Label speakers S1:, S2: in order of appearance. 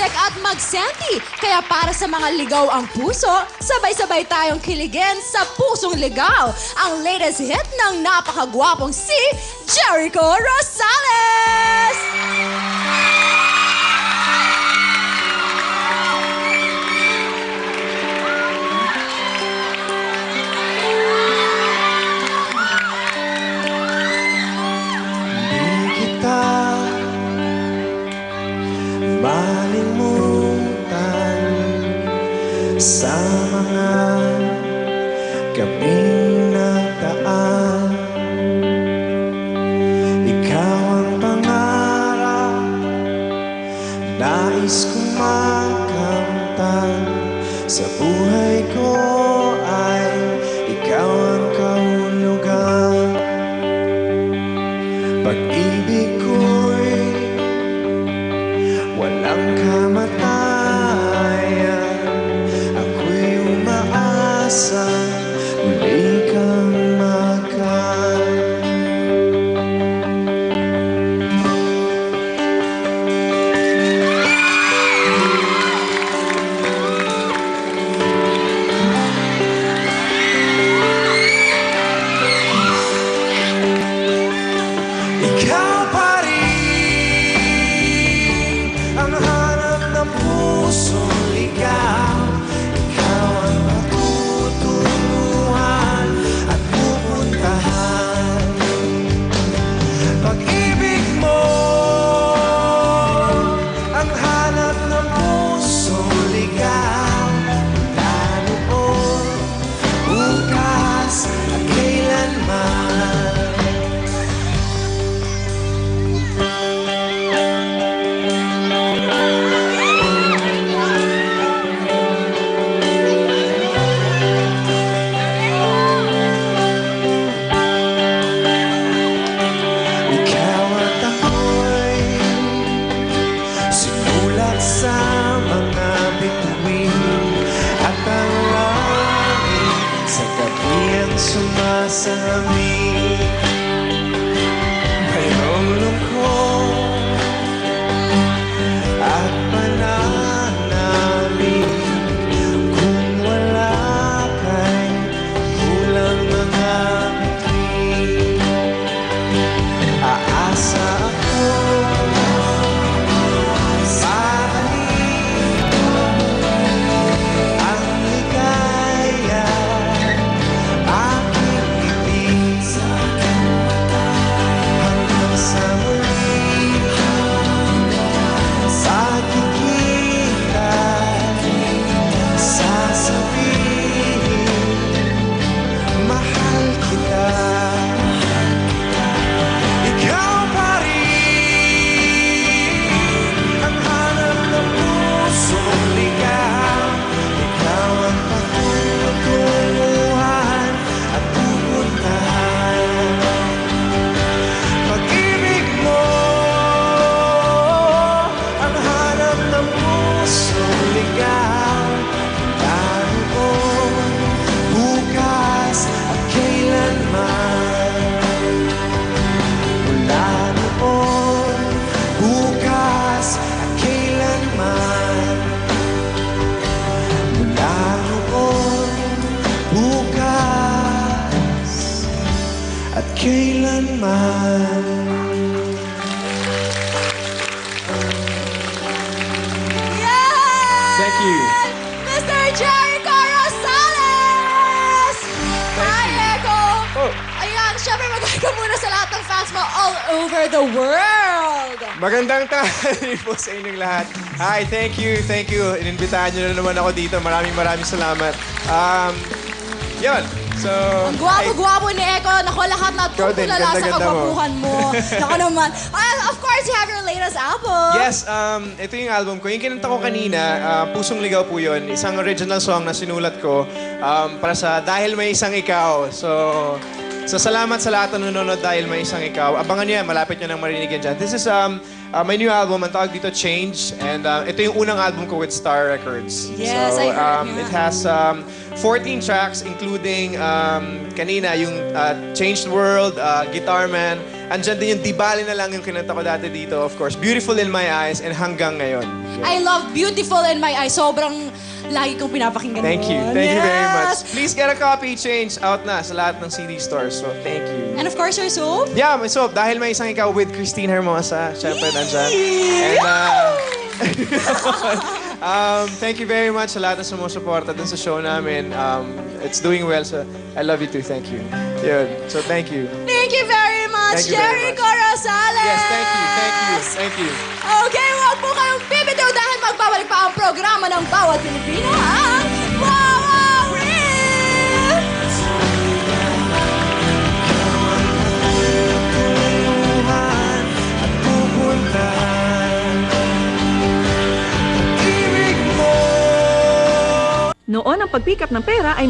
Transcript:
S1: mag-like at mag-senti. Kaya para sa mga ligaw ang puso, sabay-sabay tayong kiligin sa Pusong Ligaw. Ang latest hit ng napakagwapong si Jericho Rosales!
S2: Sa mga gabing nagdaan, ikaw ang pangarap, nais kong makamtan. Sa buhay ko ay ikaw ang kahulugan. Pag-ibig ko'y walang kamatayan. Muli kang makan. Ikaw pa rin ang hanap ng pusong ligaw. Sumasabi mayroong lungkot at pananamig. Kung wala kay kulang mga bituin. Aasa ako sa halip ang ligaya. At kailanman.
S1: Yes!
S2: Thank you.
S1: Mr. Jericho Rosales! Hi, Echo!
S2: Oh.
S1: Ayan, syempre magkaka muna sa lahat ng fans mo all over the world.
S2: Magandang tanghali po sa inyong lahat. Hi, thank you, thank you. Inimbitahan niyo na naman ako dito. Maraming salamat. Yun. So,
S1: Ang gwapo-gwapo ni Echo. Naku, lahat na
S2: Ikaw din,
S1: tulala sa
S2: ganda-ganda mo.
S1: kagwapuhan mo. Naku naman. Of course, you have your latest album.
S2: yes, ito yung album ko. Yung kinanta ko kanina, Pusong Ligaw po yun. Isang original song na sinulat ko para sa Dahil May Isang Ikaw. So salamat sa lahat ng nanonood Dahil May Isang Ikaw. Abangan niyo yan, malapit niyo nang marinig yan dyan. This is my new album, ang tawag dito Change. And ito yung unang album ko with Star Records.
S1: Yes,
S2: so,
S1: I heard, yeah.
S2: It has 14 tracks, including kanina yung Changed World, Guitar Man, andyan din yung Di Bali na lang yung kinanta ko dati dito, of course. Beautiful in My Eyes, and hanggang ngayon.
S1: I love Beautiful in My Eyes. Sobrang lagi kong pinapakinggan
S2: Thank you.
S1: nun.
S2: Thank you very much.
S1: Yes.
S2: Please get a copy. Change out na sa lahat ng CD stores. So, thank you.
S1: And of course, your soup.
S2: Yeah, may soap. Dahil may isang ikaw with Christine Hermosa. Siyempre, nandyan. And, thank you very much sa lahat ng sumusuporta dun sa show namin. It's doing well, so I love you too. Thank you. Yun. So, thank you.
S1: Thank you very much,
S2: Thank you very
S1: Jericho Rosales!
S2: Yes, thank you. Thank you. Thank you.
S1: Okay, huwag po kayong bibitaw dahil magbabalik pa ang programa ng Bawat Pilipino, ang Wawawin!
S3: Noon ang pag-pick up ng pera ay